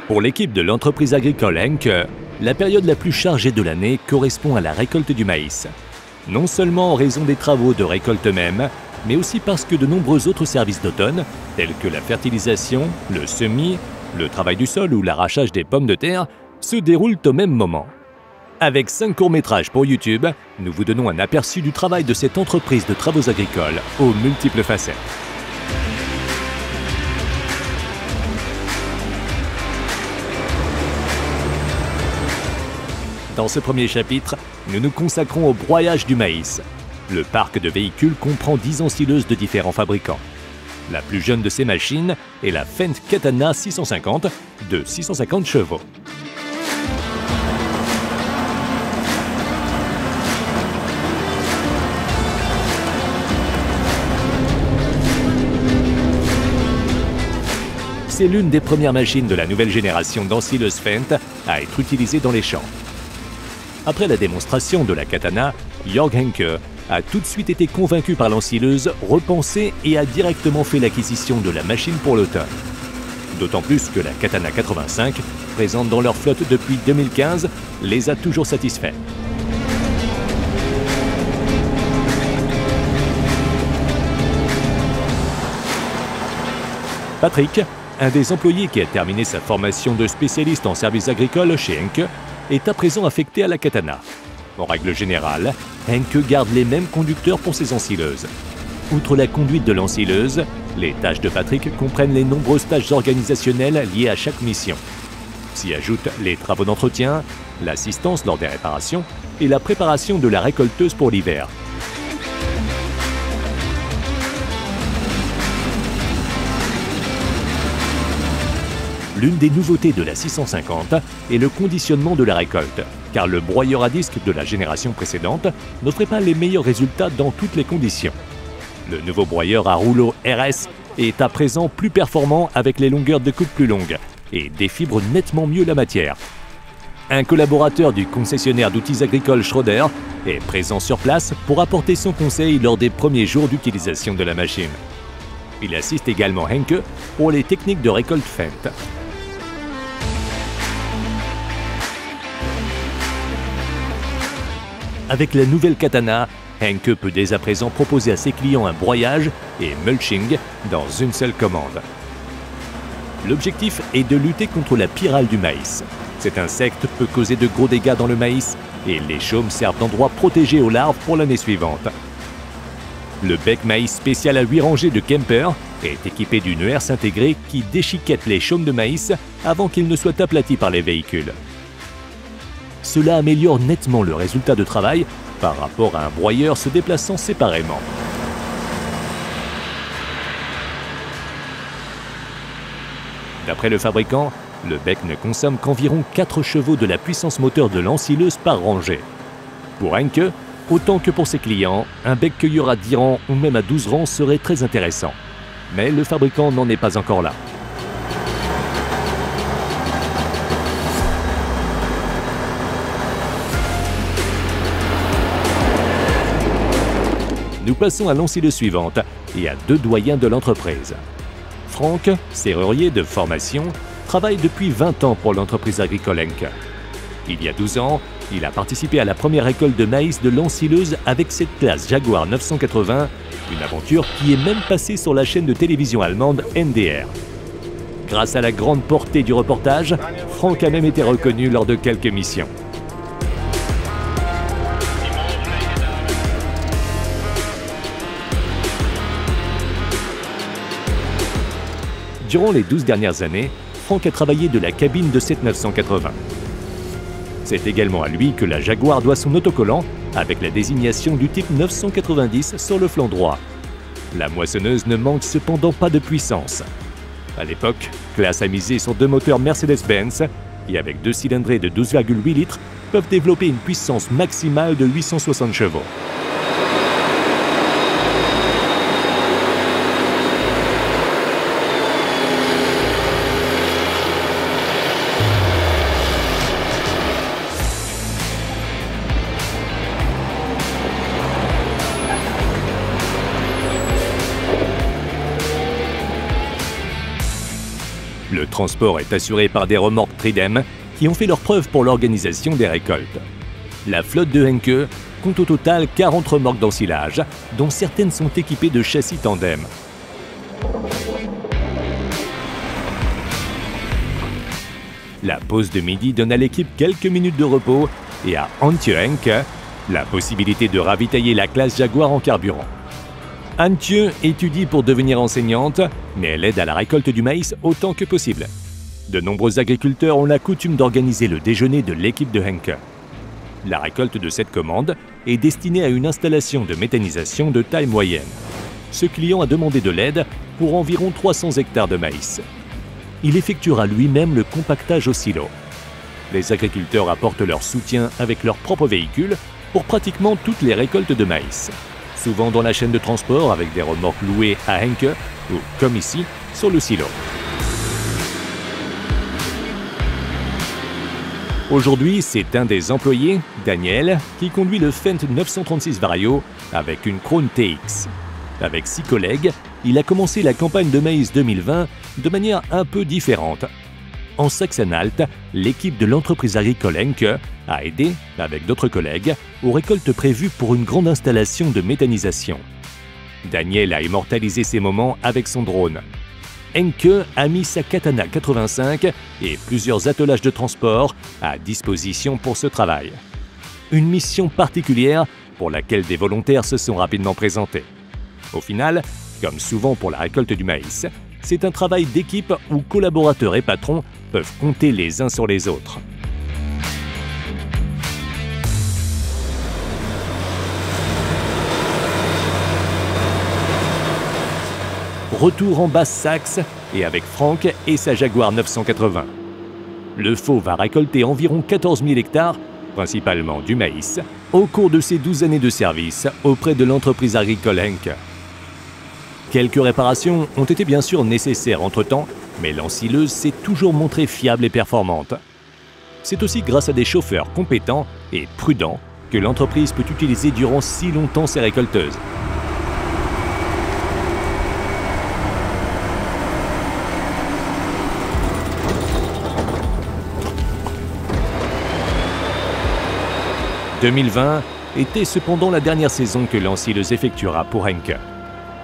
Pour l'équipe de l'entreprise agricole Henke, la période la plus chargée de l'année correspond à la récolte du maïs. Non seulement en raison des travaux de récolte eux-mêmes, mais aussi parce que de nombreux autres services d'automne, tels que la fertilisation, le semis, le travail du sol ou l'arrachage des pommes de terre, se déroulent au même moment. Avec 5 courts-métrages pour YouTube, nous vous donnons un aperçu du travail de cette entreprise de travaux agricoles aux multiples facettes. Dans ce premier chapitre, nous nous consacrons au broyage du maïs. Le parc de véhicules comprend 10 ensileuses de différents fabricants. La plus jeune de ces machines est la Fendt Katana 650 de 650 chevaux. C'est l'une des premières machines de la nouvelle génération d'ensileuses Fendt à être utilisée dans les champs. Après la démonstration de la Katana, Jörg Henke a tout de suite été convaincu par l'ensileuse, repensé et a directement fait l'acquisition de la machine pour l'automne. D'autant plus que la Katana 85, présente dans leur flotte depuis 2015, les a toujours satisfaits. Patrick, un des employés qui a terminé sa formation de spécialiste en services agricoles chez Henke, est à présent affecté à la Katana. En règle générale, Henke garde les mêmes conducteurs pour ses ensileuses. Outre la conduite de l'ensileuse, les tâches de Patrick comprennent les nombreuses tâches organisationnelles liées à chaque mission. S'y ajoutent les travaux d'entretien, l'assistance lors des réparations et la préparation de la récolteuse pour l'hiver. L'une des nouveautés de la 650 est le conditionnement de la récolte, car le broyeur à disque de la génération précédente n'offrait pas les meilleurs résultats dans toutes les conditions. Le nouveau broyeur à rouleau RS est à présent plus performant avec les longueurs de coupe plus longues et défibre nettement mieux la matière. Un collaborateur du concessionnaire d'outils agricoles Schroeder est présent sur place pour apporter son conseil lors des premiers jours d'utilisation de la machine. Il assiste également Henke pour les techniques de récolte Fendt. Avec la nouvelle Katana, Henke peut dès à présent proposer à ses clients un broyage et mulching dans une seule commande. L'objectif est de lutter contre la pyrale du maïs. Cet insecte peut causer de gros dégâts dans le maïs et les chaumes servent d'endroit protégé aux larves pour l'année suivante. Le bec maïs spécial à 8 rangées de Kemper est équipé d'une herse intégrée qui déchiquette les chaumes de maïs avant qu'ils ne soient aplatis par les véhicules. Cela améliore nettement le résultat de travail par rapport à un broyeur se déplaçant séparément. D'après le fabricant, le bec ne consomme qu'environ 4 chevaux de la puissance moteur de l'ensileuse par rangée. Pour Henke, autant que pour ses clients, un bec cueilleur à 10 rangs ou même à 12 rangs serait très intéressant. Mais le fabricant n'en est pas encore là. Nous passons à l'ensileuse suivante et à 2 doyens de l'entreprise. Franck, serrurier de formation, travaille depuis 20 ans pour l'entreprise agricole Henke. Il y a 12 ans, il a participé à la première récolte de maïs de l'ensileuse avec cette classe Jaguar 980, une aventure qui est même passée sur la chaîne de télévision allemande NDR. Grâce à la grande portée du reportage, Franck a même été reconnu lors de quelques missions. Durant les 12 dernières années, Franck a travaillé de la cabine de cette 980. C'est également à lui que la Jaguar doit son autocollant avec la désignation du type 990 sur le flanc droit. La moissonneuse ne manque cependant pas de puissance. À l'époque, Claas a misé sur 2 moteurs Mercedes-Benz qui, avec 2 cylindrés de 12,8 litres, peuvent développer une puissance maximale de 860 chevaux. Le Le transport est assuré par des remorques Tridem qui ont fait leurs preuves pour l'organisation des récoltes. La flotte de Henke compte au total 40 remorques d'ensilage, dont certaines sont équipées de châssis tandem. La pause de midi donne à l'équipe quelques minutes de repos et à Antje Henke la possibilité de ravitailler la classe Jaguar en carburant. Antje étudie pour devenir enseignante, mais elle aide à la récolte du maïs autant que possible. De nombreux agriculteurs ont la coutume d'organiser le déjeuner de l'équipe de Henke. La récolte de cette commande est destinée à une installation de méthanisation de taille moyenne. Ce client a demandé de l'aide pour environ 300 hectares de maïs. Il effectuera lui-même le compactage au silo. Les agriculteurs apportent leur soutien avec leur propre véhicule pour pratiquement toutes les récoltes de maïs, souvent dans la chaîne de transport avec des remorques louées à Henke ou, comme ici, sur le silo. Aujourd'hui, c'est un des employés, Daniel, qui conduit le Fendt 936 Vario avec une Krone TX. Avec 6 collègues, il a commencé la campagne de maïs 2020 de manière un peu différente. En Saxe-Anhalt, l'équipe de l'entreprise agricole Henke a aidé, avec d'autres collègues, aux récoltes prévues pour une grande installation de méthanisation. Daniel a immortalisé ces moments avec son drone. Henke a mis sa Katana 85 et plusieurs attelages de transport à disposition pour ce travail. Une mission particulière pour laquelle des volontaires se sont rapidement présentés. Au final, comme souvent pour la récolte du maïs, c'est un travail d'équipe où collaborateurs et patrons peuvent compter les uns sur les autres. Retour en Basse-Saxe et avec Franck et sa Jaguar 980. Le faux va récolter environ 14 000 hectares, principalement du maïs, au cours de ses 12 années de service auprès de l'entreprise agricole Henke. Quelques réparations ont été bien sûr nécessaires entre-temps, mais l'ensileuse s'est toujours montrée fiable et performante. C'est aussi grâce à des chauffeurs compétents et prudents que l'entreprise peut utiliser durant si longtemps ses récolteuses. « 2020 était cependant la dernière saison que l'ensileuse effectuera pour Henke.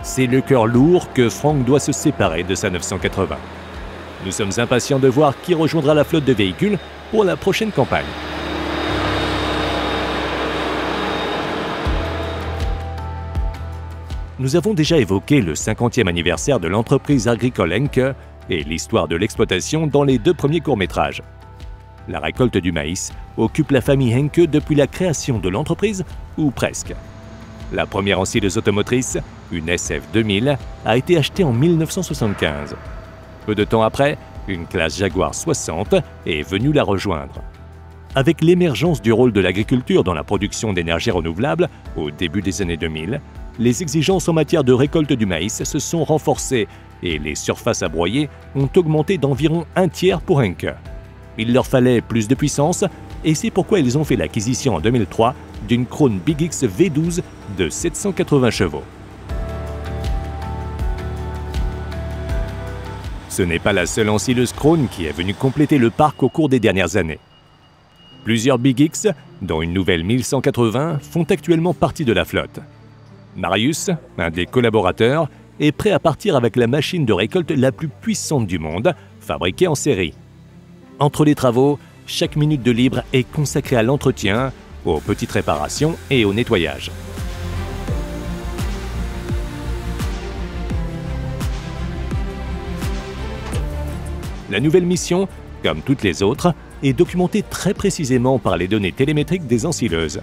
C'est le cœur lourd que Franck doit se séparer de sa 980. Nous sommes impatients de voir qui rejoindra la flotte de véhicules pour la prochaine campagne. Nous avons déjà évoqué le 50e anniversaire de l'entreprise agricole Henke et l'histoire de l'exploitation dans les 2 premiers courts-métrages. La récolte du maïs occupe la famille Henke depuis la création de l'entreprise, ou presque. La première ensileuse automotrice, une SF 2000, a été achetée en 1975. Peu de temps après, une classe Jaguar 60 est venue la rejoindre. Avec l'émergence du rôle de l'agriculture dans la production d'énergie renouvelable au début des années 2000, les exigences en matière de récolte du maïs se sont renforcées et les surfaces à broyer ont augmenté d'environ 1/3 pour Henke. Il leur fallait plus de puissance et c'est pourquoi ils ont fait l'acquisition en 2003 d'une Krone Big X V12 de 780 chevaux. Ce n'est pas la seule ensileuse Krone qui est venue compléter le parc au cours des dernières années. Plusieurs Big X, dont une nouvelle 1180, font actuellement partie de la flotte. Marius, un des collaborateurs, est prêt à partir avec la machine de récolte la plus puissante du monde, fabriquée en série. Entre les travaux, chaque minute de libre est consacrée à l'entretien, aux petites réparations et au nettoyage. La nouvelle mission, comme toutes les autres, est documentée très précisément par les données télémétriques des ensileuses.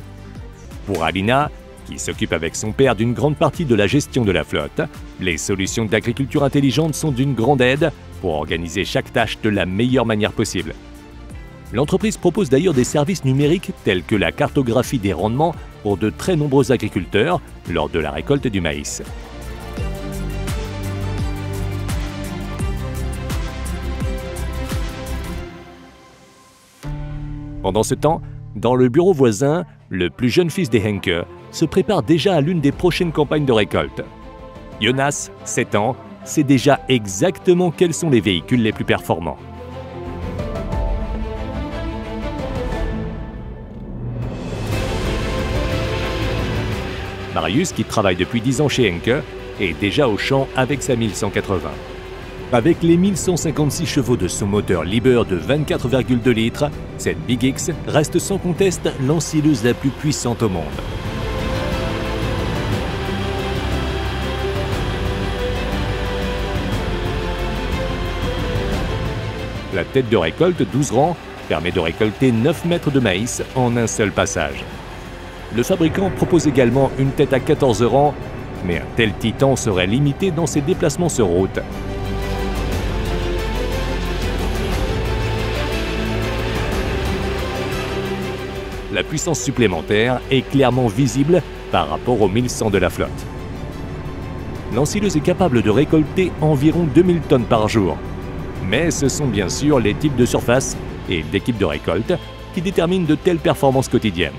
Pour Alina, qui s'occupe avec son père d'une grande partie de la gestion de la flotte, les solutions d'agriculture intelligente sont d'une grande aide pour organiser chaque tâche de la meilleure manière possible. L'entreprise propose d'ailleurs des services numériques tels que la cartographie des rendements pour de très nombreux agriculteurs lors de la récolte du maïs. Pendant ce temps, dans le bureau voisin, le plus jeune fils des Henke se prépare déjà à l'une des prochaines campagnes de récolte. Jonas, 7 ans, sait déjà exactement quels sont les véhicules les plus performants. Marius, qui travaille depuis 10 ans chez Henke, est déjà au champ avec sa 1180. Avec les 1156 chevaux de son moteur Liebherr de 24,2 litres, cette Big X reste sans conteste l'ensileuse la plus puissante au monde. La tête de récolte 12 rangs permet de récolter 9 mètres de maïs en un seul passage. Le fabricant propose également une tête à 14 rangs, mais un tel titan serait limité dans ses déplacements sur route. La puissance supplémentaire est clairement visible par rapport aux 1100 de la flotte. L'ensileuse est capable de récolter environ 2000 tonnes par jour. Mais ce sont bien sûr les types de surface et d'équipes de récolte qui déterminent de telles performances quotidiennes.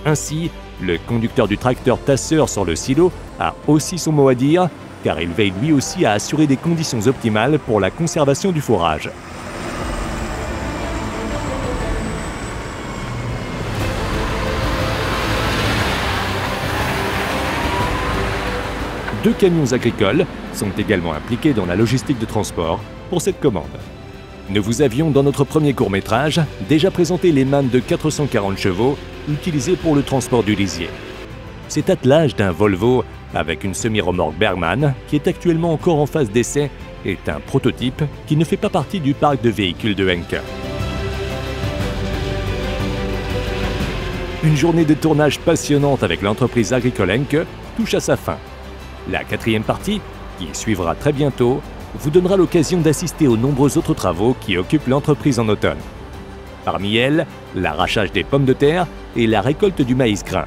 Ainsi, le conducteur du tracteur tasseur sur le silo a aussi son mot à dire, car il veille lui aussi à assurer des conditions optimales pour la conservation du fourrage. Deux camions agricoles sont également impliqués dans la logistique de transport pour cette commande. Nous vous avions dans notre premier court-métrage déjà présenté les mannes de 440 chevaux utilisés pour le transport du lisier. Cet attelage d'un Volvo avec une semi-remorque Bergmann, qui est actuellement encore en phase d'essai, est un prototype qui ne fait pas partie du parc de véhicules de Henke. Une journée de tournage passionnante avec l'entreprise agricole Henke touche à sa fin. La quatrième partie, qui suivra très bientôt, vous donnera l'occasion d'assister aux nombreux autres travaux qui occupent l'entreprise en automne. Parmi elles, l'arrachage des pommes de terre et la récolte du maïs grain.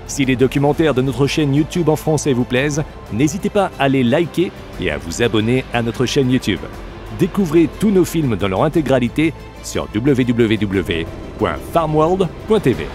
Si les documentaires de notre chaîne YouTube en français vous plaisent, n'hésitez pas à les liker et à vous abonner à notre chaîne YouTube. Découvrez tous nos films dans leur intégralité sur www.farmworld.tv.